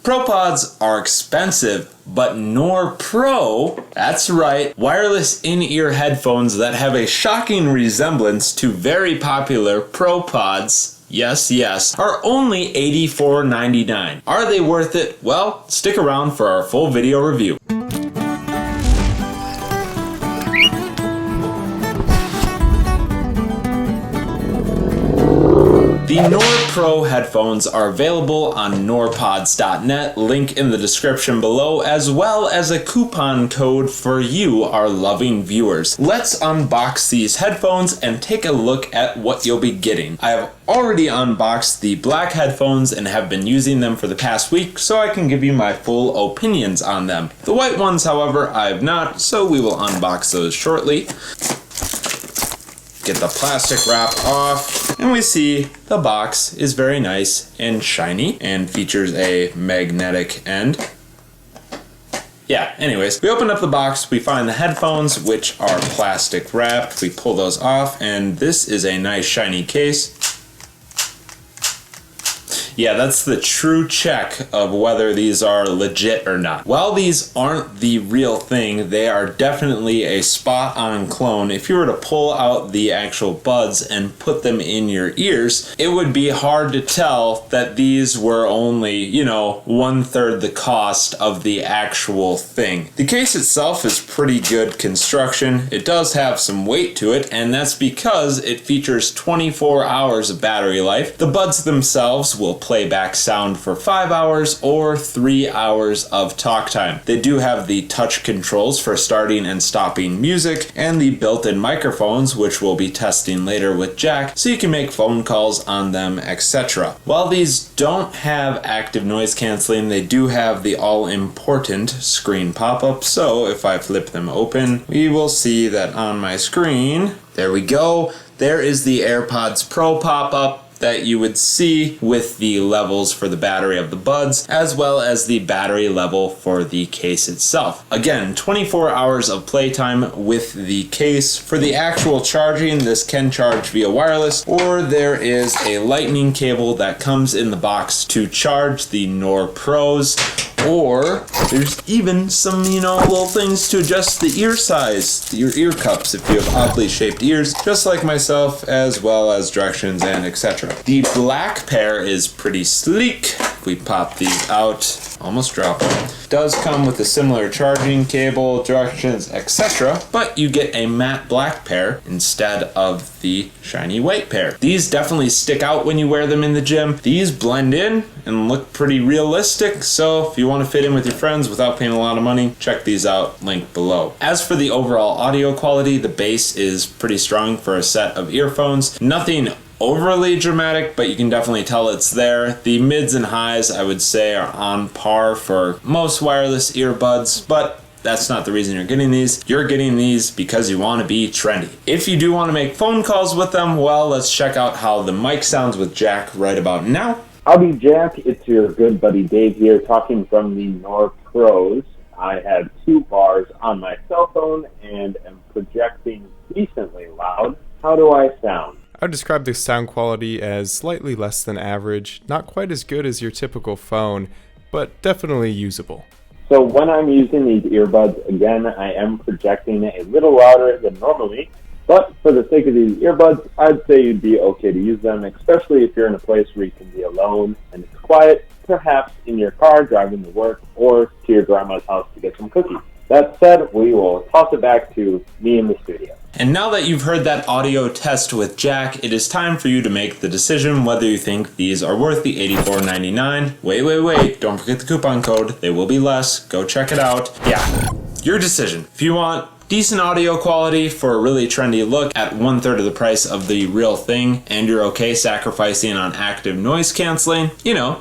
ProPods are expensive, but Noir Pro, that's right, wireless in-ear headphones that have a shocking resemblance to very popular ProPods, yes, are only $84.99. Are they worth it? Well, stick around for our full video review. The Noir Pro headphones are available on NoirPods.net, link in the description below, as well as a coupon code for you, our loving viewers. Let's unbox these headphones and take a look at what you'll be getting. I have already unboxed the black headphones and have been using them for the past week, so I can give you my full opinions on them. The white ones, however, I have not, so we will unbox those shortly. Get the plastic wrap off, and we see the box is very nice and shiny and features a magnetic end. Yeah, anyways, we open up the box, we find the headphones, which are plastic wrapped. We pull those off, and this is a nice shiny case. Yeah, that's the true check of whether these are legit or not. While these aren't the real thing, they are definitely a spot-on clone. If you were to pull out the actual buds and put them in your ears, it would be hard to tell that these were only, 1/3 the cost of the actual thing. The case itself is pretty good construction. It does have some weight to it, and that's because it features 24 hours of battery life. The buds themselves will play back sound for 5 hours or 3 hours of talk time. They do have the touch controls for starting and stopping music and the built-in microphones, which we'll be testing later with Jack, so you can make phone calls on them, etc. While these don't have active noise canceling, they do have the all-important screen pop-up, so if I flip them open, we will see that on my screen, there we go, there is the AirPods Pro pop-up that you would see with the levels for the battery of the buds, as well as the battery level for the case itself. Again, 24 hours of playtime with the case. For the actual charging, this can charge via wireless, or there is a lightning cable that comes in the box to charge the NoirPros, or there's even some, little things to adjust the ear size, your ear cups if you have oddly shaped ears, just like myself, as well as directions and etc. The black pair is pretty sleek. If we pop these out, almost dropped them. Does come with a similar charging cable, directions, etc., but you get a matte black pair instead of the shiny white pair. These definitely stick out when you wear them in the gym. These blend in and look pretty realistic, so if you want to fit in with your friends without paying a lot of money, check these out, link below. As for the overall audio quality, the bass is pretty strong for a set of earphones. Nothing overly dramatic, but you can definitely tell it's there. The mids and highs, I would say, are on par for most wireless earbuds, but that's not the reason you're getting these. You're getting these because you want to be trendy. If you do want to make phone calls with them, well, let's check out how the mic sounds with Jack right about now. Howdy, Jack. It's your good buddy Dave here, talking from the NoirPros. I have 2 bars on my cell phone and am projecting decently loud. How do I sound? I would describe the sound quality as slightly less than average, not quite as good as your typical phone, but definitely usable. So when I'm using these earbuds, again, I am projecting a little louder than normally, but for the sake of these earbuds, I'd say you'd be okay to use them, especially if you're in a place where you can be alone and it's quiet, perhaps in your car driving to work or to your grandma's house to get some cookies. That said, we will toss it back to me in the studio. And now that you've heard that audio test with Jack, it is time for you to make the decision whether you think these are worth the $84.99. Wait, don't forget the coupon code. They will be less. Go check it out. Yeah, your decision. If you want decent audio quality for a really trendy look at 1/3 of the price of the real thing, and you're okay sacrificing on active noise canceling,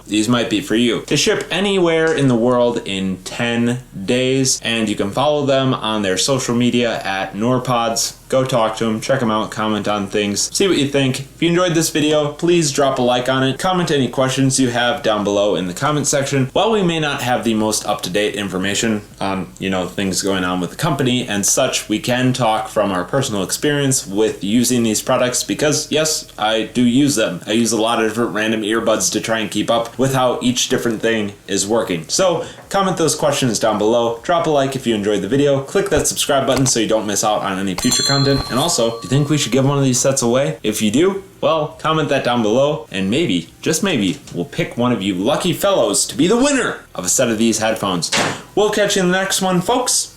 these might be for you. They ship anywhere in the world in 10 days, and you can follow them on their social media at NoirPods. Go talk to them, check them out, comment on things, see what you think. If you enjoyed this video, please drop a like on it. Comment any questions you have down below in the comment section. While we may not have the most up-to-date information on, things going on with the company and such, such, we can talk from our personal experience with using these products because, yes, I do use them. I use a lot of different random earbuds to try and keep up with how each different thing is working. So comment those questions down below, drop a like if you enjoyed the video, click that subscribe button so you don't miss out on any future content, and also, do you think we should give one of these sets away? If you do, well, comment that down below, and maybe, just maybe, we'll pick one of you lucky fellows to be the winner of a set of these headphones. We'll catch you in the next one, folks.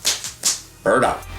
Bird up.